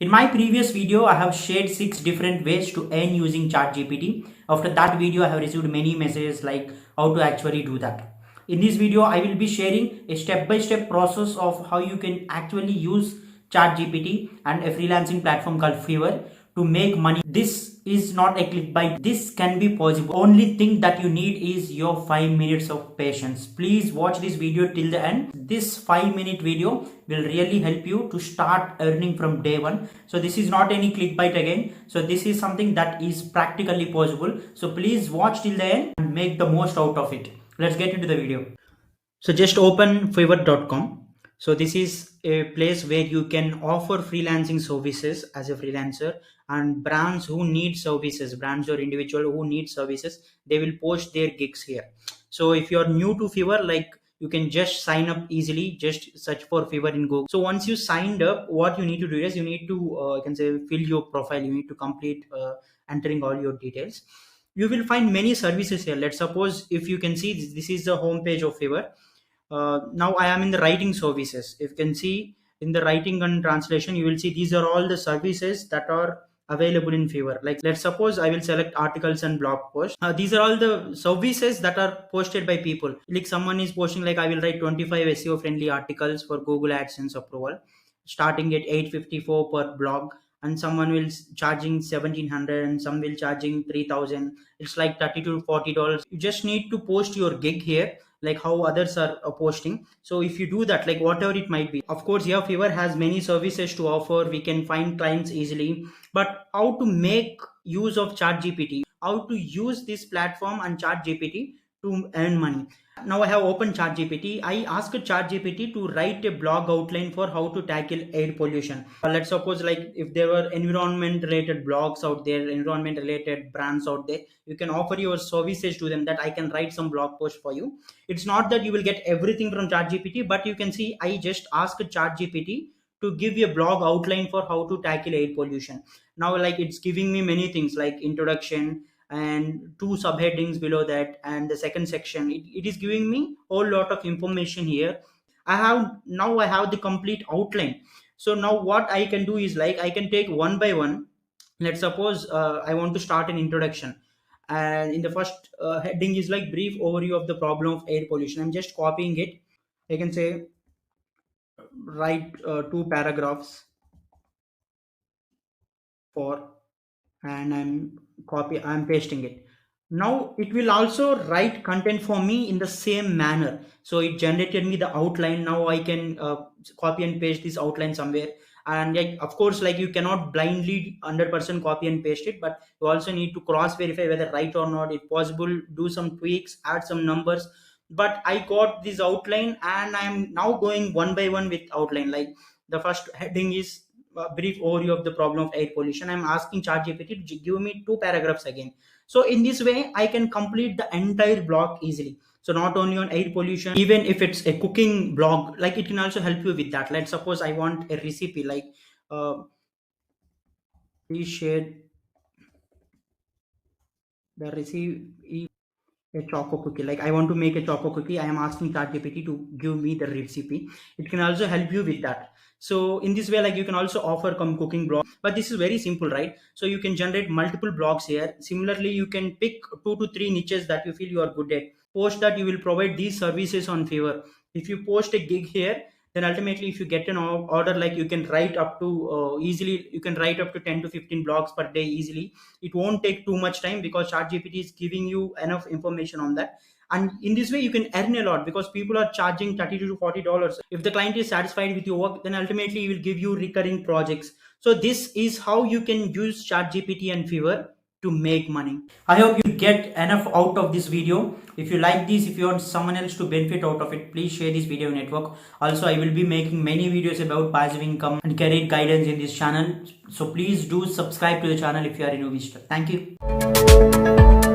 In my previous video, I have shared 6 different ways to earn using ChatGPT. After that video, I have received many messages like how to actually do that. In this video, I will be sharing a step-by-step process of how you can actually use ChatGPT and a freelancing platform called Fiverr to make money. This is not a clickbait. This can be possible. Only thing that you need is your 5 minutes of patience. Please watch this video till the end. This 5-minute video will really help you to start earning from day one. So this is not any clickbait again. So this is something that is practically possible. So please watch till the end and make the most out of it. Let's get into the video. So just open fiverr.com. So this is a place where you can offer freelancing services as a freelancer, and brands who need services, brands or individual who need services, they will post their gigs here. So if you're new to Fiverr, like, you can just sign up easily. Just search for Fiverr in Google. So once you signed up, what you need to do is you need to you can say fill your profile. You need to complete entering all your details. You will find many services here. Let's suppose if you can see this is the home page of Fiverr. Now I am in the writing services. If you can see in the writing and translation, you will see these are all the services that are available in Fiverr. Like, let's suppose I will select articles and blog posts. These are all the services that are posted by people. Like, someone is posting like, I will write 25 SEO friendly articles for Google AdSense approval, starting at 854 per blog, and someone will charging 1700 and some will charging 3000. It's like 30 to $40. You just need to post your gig here like how others are posting. So if you do that, like whatever it might be, of course, yeah, Fiverr has many services to offer. We can find clients easily, but how to make use of ChatGPT, how to use this platform and ChatGPT to earn money. Now I have opened ChatGPT. I asked ChatGPT to write a blog outline for how to tackle air pollution. Let's suppose like if there were environment related blogs out there, environment related brands out there, you can offer your services to them that I can write some blog post for you. It's not that you will get everything from ChatGPT, but you can see I just asked ChatGPT to give you a blog outline for how to tackle air pollution. Now, like, it's giving me many things like introduction and 2 subheadings below that, and the second section. It is giving me a whole lot of information here. I have the complete outline. So now what I can do is like I can take one by one. Let's suppose I want to start an introduction, and in the first heading is like brief overview of the problem of air pollution. I'm just copying it. I can say write 2 paragraphs for, and I'm pasting it. Now it will also write content for me in the same manner. So it generated me the outline. Now I can copy and paste this outline somewhere. And like, of course, like, you cannot blindly 100% copy and paste it, but you also need to cross verify whether right or not. If possible, do some tweaks, add some numbers. But I got this outline, and I'm now going one by one with outline. Like, the first heading is a brief overview of the problem of air pollution. I'm asking ChatGPT to give me 2 paragraphs again. So in this way, I can complete the entire blog easily. So not only on air pollution, even if it's a cooking blog, like, it can also help you with that. Let's suppose I want a recipe like, please share the recipe a choco cookie. Like, I want to make a choco cookie. I am asking ChatGPT to give me the recipe. It can also help you with that. So in this way, like, you can also offer cooking blog, but this is very simple, right? So you can generate multiple blogs here. Similarly, you can pick 2 to 3 niches that you feel you are good at. Post that you will provide these services on Fiverr. If you post a gig here, then ultimately if you get an order, like, you can write up to easily, you can write up to 10 to 15 blogs per day easily. It won't take too much time because ChatGPT is giving you enough information on that. And in this way, you can earn a lot because people are charging $30 to $40. If the client is satisfied with your work, then ultimately he will give you recurring projects. So this is how you can use ChatGPT and Fiverr to make money. I hope you get enough out of this video. If you like this, if you want someone else to benefit out of it, please share this video network. Also, I will be making many videos about passive income and career guidance in this channel. So please do subscribe to the channel if you are a new visitor. Thank you.